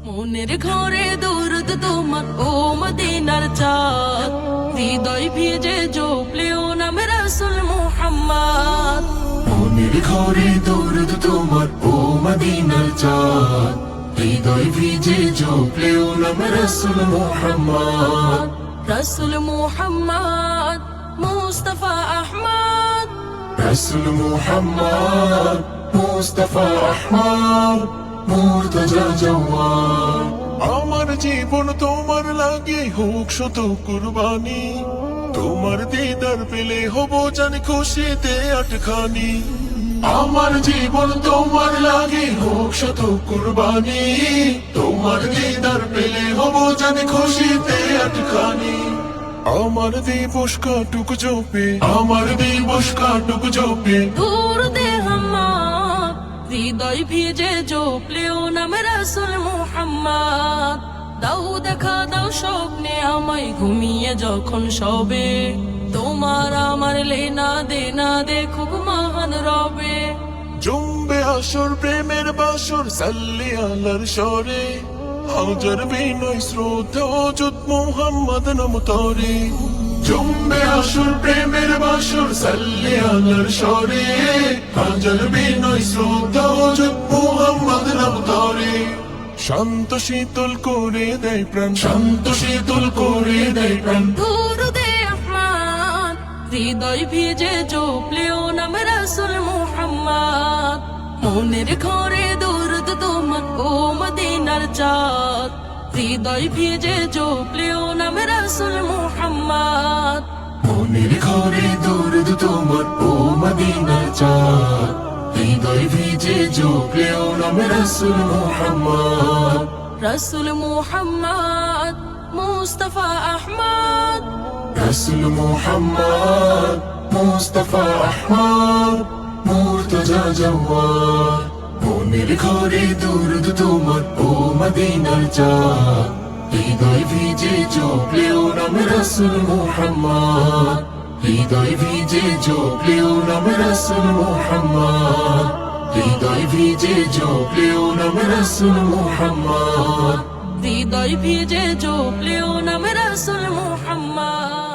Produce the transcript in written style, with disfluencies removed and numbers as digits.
মনের ঘরে দরুদ তোমার ও মদিনার চাঁদ, হৃদয় ভিজে জপলেও নামে রাসূল মুহাম্মদ। মনের ঘরে দরুদ তোমার ও মদিনার চাঁদ, হৃদয় ভিজে জপলেও নাম রাসূল মুহাম্মদ। রাসূল মুহাম্মদ মুস্তাফা আহমদ, রাসূল মুহাম্মদ মুস্তাফা আহমদ, মুর্তজা জওয়ান। আমার জীবন তোমার লাগে হোক শত কুরবানি, তোমার দিদার পেলে হব জানি খুশিতে আটখানি। আমার জীবন তোমার লাগে হোক শত কুরবানি, তোমার দিদার পেলে হব জানি খুশিতে আটখানি। আমার দিবস কাটুক জপে, আমার দিবস কাটুক জপে, দরুদে হাম্মাদ, হৃদয় ভিজে জপলেও নামে রাসূল মুহাম্মদ। দাও দেখা দাও স্বপ্নে আমায় ঘুমিয়ে যখন সবে, তোমার আমার লেনা দেনা দেখুক মহান রবে। জমবে আসর প্রেমের বাসর সাল্লি আলার স্বরে, হাজার বিনয় শ্রদ্ধা অযুত মুহাম্মদ নাম তরে। জমবে আসর প্রেমের বাসর সাল্লি আলার স্বরে, হাজার বিনয় শ্রদ্ধা অযুত মুহাম্মদ নাম তরে। শান্ত শীতল করে দেয় প্রাণ, শান্ত শীতল করে দেয় প্রাণ। দরুদে আহমদ, হৃদয় ভিজে জপলেও নামে রাসূল মুহাম্মদ। মনের ঘরে দরুদ তোমার ও মদিনার চাঁদ, হৃদয় ভিজে জপলেও নামে রাসূল মুহাম্মদ। মনের ঘরে দরুদ তোমার ও মদিনার চাঁদ, হৃদয় ভিজে জপলেও নাম রাসূল মুহাম্মদ। রাসূল মুহাম্মদ মুস্তাফা আহমদ, রাসূল মুহাম্মদ মুস্তাফা আহমদ, মুর্তজা জওয়ান। মনের ঘরে দরুদ তোমার ও মদিনার চাঁদ, হৃদয় ভিজে জপলেও নাম রাসূল মুহাম্মদ। হৃদয় ভিজে জপলেও নাম রাসূল মুহাম্মদ। হৃদয় ভিজে জপলেও নাম রাসূল মুহাম্মদ। হৃদয় ভিজে জপলেও নামে রাসূল মুহাম্মদ।